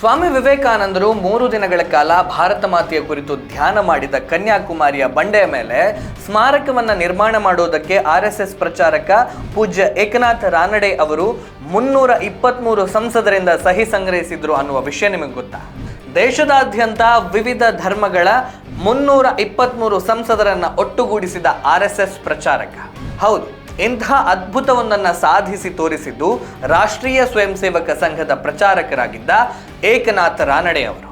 ಸ್ವಾಮಿ ವಿವೇಕಾನಂದರು 3 ದಿನಗಳ ಕಾಲ ಭಾರತ ಮಾತೆಯ ಕುರಿತು ಧ್ಯಾನ ಮಾಡಿದ ಕನ್ಯಾಕುಮಾರಿಯ ಬಂಡೆಯ ಮೇಲೆ ಸ್ಮಾರಕವನ್ನು ನಿರ್ಮಾಣ ಮಾಡುವುದಕ್ಕೆ RSS ಪ್ರಚಾರಕ ಪೂಜ್ಯ ಏಕನಾಥ ರಾನಡೆ ಅವರು 323 ಸಂಸದರಿಂದ ಸಹಿ ಸಂಗ್ರಹಿಸಿದ್ರು ಅನ್ನುವ ವಿಷಯ ನಿಮಗೆ ಗೊತ್ತಾ? ದೇಶದಾದ್ಯಂತ ವಿವಿಧ ಧರ್ಮಗಳ 323 ಸಂಸದರನ್ನ ಒಟ್ಟುಗೂಡಿಸಿದ RSS ಪ್ರಚಾರಕ. ಹೌದು, ಇಂತಹ ಅದ್ಭುತವೊಂದನ್ನು ಸಾಧಿಸಿ ತೋರಿಸಿದ್ದು ರಾಷ್ಟ್ರೀಯ ಸ್ವಯಂ ಸೇವಕ ಸಂಘದ ಪ್ರಚಾರಕರಾಗಿದ್ದ ಏಕನಾಥ ರಾನಡೆ ಅವರು.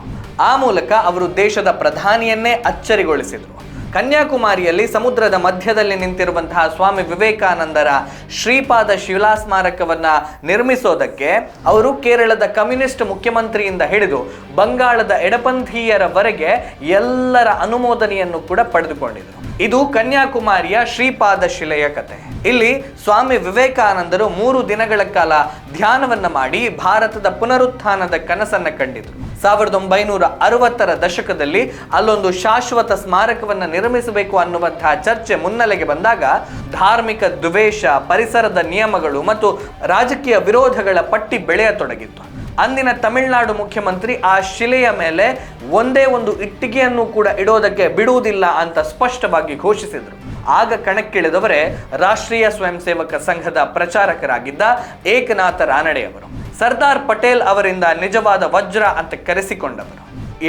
ಆ ಮೂಲಕ ಅವರು ದೇಶದ ಪ್ರಧಾನಿಯನ್ನೇ ಅಚ್ಚರಿಗೊಳಿಸಿದರು. ಕನ್ಯಾಕುಮಾರಿಯಲ್ಲಿ ಸಮುದ್ರದ ಮಧ್ಯದಲ್ಲಿ ನಿಂತಿರುವಂತಹ ಸ್ವಾಮಿ ವಿವೇಕಾನಂದರ ಶ್ರೀಪಾದ ಶಿಲಾ ಸ್ಮಾರಕವನ್ನ ನಿರ್ಮಿಸೋದಕ್ಕೆ ಅವರು ಕೇರಳದ ಕಮ್ಯುನಿಸ್ಟ್ ಮುಖ್ಯಮಂತ್ರಿಯಿಂದ ಹಿಡಿದು ಬಂಗಾಳದ ಎಡಪಂಥೀಯರವರೆಗೆ ಎಲ್ಲರ ಅನುಮೋದನೆಯನ್ನು ಕೂಡ ಪಡೆದುಕೊಂಡಿದ್ರು. ಇದು ಕನ್ಯಾಕುಮಾರಿಯ ಶ್ರೀಪಾದ ಶಿಲೆಯ ಕತೆ. ಇಲ್ಲಿ ಸ್ವಾಮಿ ವಿವೇಕಾನಂದರು 3 ದಿನಗಳ ಕಾಲ ಧ್ಯಾನವನ್ನ ಮಾಡಿ ಭಾರತದ ಪುನರುತ್ಥಾನದ ಕನಸನ್ನ ಕಂಡಿದ್ರು. 1960ರ ದಶಕದಲ್ಲಿ ಅಲ್ಲೊಂದು ಶಾಶ್ವತ ಸ್ಮಾರಕವನ್ನು ನಿರ್ಮಿಸಬೇಕು ಅನ್ನುವಂತಹ ಚರ್ಚೆ ಮುನ್ನೆಲೆಗೆ ಬಂದಾಗ ಧಾರ್ಮಿಕ ದ್ವೇಷ, ಪರಿಸರದ ನಿಯಮಗಳು ಮತ್ತು ರಾಜಕೀಯ ವಿರೋಧಗಳ ಪಟ್ಟಿ ಬೆಳೆಯತೊಡಗಿತ್ತು. ಅಂದಿನ ತಮಿಳುನಾಡು ಮುಖ್ಯಮಂತ್ರಿ ಆ ಶಿಲೆಯ ಮೇಲೆ ಒಂದೇ ಒಂದು ಇಟ್ಟಿಗೆಯನ್ನು ಕೂಡ ಇಡೋದಕ್ಕೆ ಬಿಡುವುದಿಲ್ಲ ಅಂತ ಸ್ಪಷ್ಟವಾಗಿ ಘೋಷಿಸಿದರು. ಆಗ ಕಣಕ್ಕಿಳಿದವರೇ ರಾಷ್ಟ್ರೀಯ ಸ್ವಯಂ ಸೇವಕ ಸಂಘದ ಪ್ರಚಾರಕರಾಗಿದ್ದ ಏಕನಾಥ ರಾನಡೆ ಅವರು. ಸರ್ದಾರ್ ಪಟೇಲ್ ಅವರಿಂದ ನಿಜವಾದ ವಜ್ರ ಅಂತ ಕರೆಸಿಕೊಂಡವರು.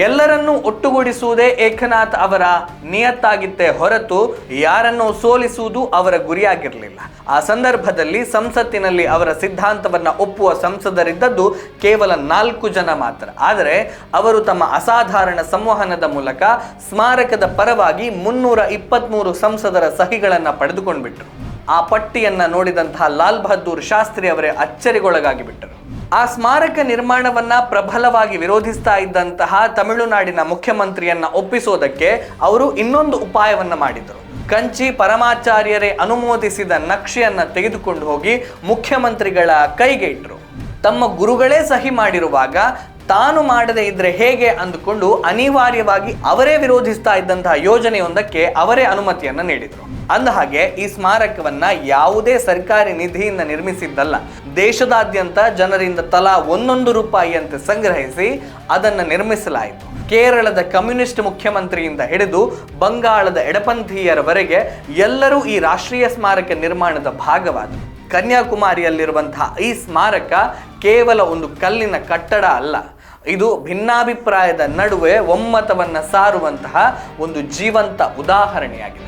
ಎಲ್ಲರನ್ನೂ ಒಟ್ಟುಗೂಡಿಸುವುದೇ ಏಕನಾಥ್ ಅವರ ನಿಯತ್ತಾಗಿತ್ತೇ ಹೊರತು ಯಾರನ್ನೂ ಸೋಲಿಸುವುದು ಅವರ ಗುರಿಯಾಗಿರಲಿಲ್ಲ. ಆ ಸಂದರ್ಭದಲ್ಲಿ ಸಂಸತ್ತಿನಲ್ಲಿ ಅವರ ಸಿದ್ಧಾಂತವನ್ನ ಒಪ್ಪುವ ಸಂಸದರಿದ್ದದ್ದು ಕೇವಲ 4 ಜನ ಮಾತ್ರ. ಆದರೆ ಅವರು ತಮ್ಮ ಅಸಾಧಾರಣ ಸಂವಹನದ ಮೂಲಕ ಸ್ಮಾರಕದ ಪರವಾಗಿ 323 ಸಂಸದರ ಸಹಿಗಳನ್ನು ಪಡೆದುಕೊಂಡ್ಬಿಟ್ರು. ಆ ಪಟ್ಟಿಯನ್ನ ನೋಡಿದಂತಹ ಲಾಲ್ ಬಹದ್ದೂರ್ ಶಾಸ್ತ್ರಿ ಅವರೇ ಅಚ್ಚರಿಗೊಳಗಾಗಿ ಬಿಟ್ಟರು. ಆ ಸ್ಮಾರಕ ನಿರ್ಮಾಣವನ್ನ ಪ್ರಬಲವಾಗಿ ವಿರೋಧಿಸ್ತಾ ಇದ್ದಂತಹ ತಮಿಳುನಾಡಿನ ಮುಖ್ಯಮಂತ್ರಿಯನ್ನ ಒಪ್ಪಿಸೋದಕ್ಕೆ ಅವರು ಇನ್ನೊಂದು ಉಪಾಯವನ್ನ ಮಾಡಿದರು. ಕಂಚಿ ಪರಮಾಚಾರ್ಯರೇ ಅನುಮೋದಿಸಿದ ನಕ್ಷೆಯನ್ನ ತೆಗೆದುಕೊಂಡು ಹೋಗಿ ಮುಖ್ಯಮಂತ್ರಿಗಳ ಕೈಗೆ ಇಟ್ಟರು. ತಮ್ಮ ಗುರುಗಳೇ ಸಹಿ ಮಾಡಿರುವಾಗ ತಾನು ಮಾಡದೇ ಇದ್ರೆ ಹೇಗೆ ಅಂದುಕೊಂಡು ಅನಿವಾರ್ಯವಾಗಿ ಅವರೇ ವಿರೋಧಿಸ್ತಾ ಇದ್ದಂತಹ ಯೋಜನೆಯೊಂದಕ್ಕೆ ಅವರೇ ಅನುಮತಿಯನ್ನ ನೀಡಿದರು. ಅಂದ ಹಾಗೆ ಈ ಸ್ಮಾರಕವನ್ನ ಯಾವುದೇ ಸರ್ಕಾರಿ ನಿಧಿಯಿಂದ ನಿರ್ಮಿಸಿದ್ದಲ್ಲ. ದೇಶದಾದ್ಯಂತ ಜನರಿಂದ ತಲಾ 1 ರೂಪಾಯಿಯಂತೆ ಸಂಗ್ರಹಿಸಿ ಅದನ್ನು ನಿರ್ಮಿಸಲಾಯಿತು. ಕೇರಳದ ಕಮ್ಯುನಿಸ್ಟ್ ಮುಖ್ಯಮಂತ್ರಿಯಿಂದ ಹಿಡಿದು ಬಂಗಾಳದ ಎಡಪಂಥೀಯರವರೆಗೆ ಎಲ್ಲರೂ ಈ ರಾಷ್ಟ್ರೀಯ ಸ್ಮಾರಕ ನಿರ್ಮಾಣದ ಭಾಗವಾದರು. ಕನ್ಯಾಕುಮಾರಿಯಲ್ಲಿರುವಂತಹ ಈ ಸ್ಮಾರಕ ಕೇವಲ ಒಂದು ಕಲ್ಲಿನ ಕಟ್ಟಡ ಅಲ್ಲ, ಇದು ಭಿನ್ನಾಭಿಪ್ರಾಯದ ನಡುವೆ ಒಮ್ಮತವನ್ನು ಸಾರುವಂತಹ ಒಂದು ಜೀವಂತ ಉದಾಹರಣೆಯಾಗಿದೆ.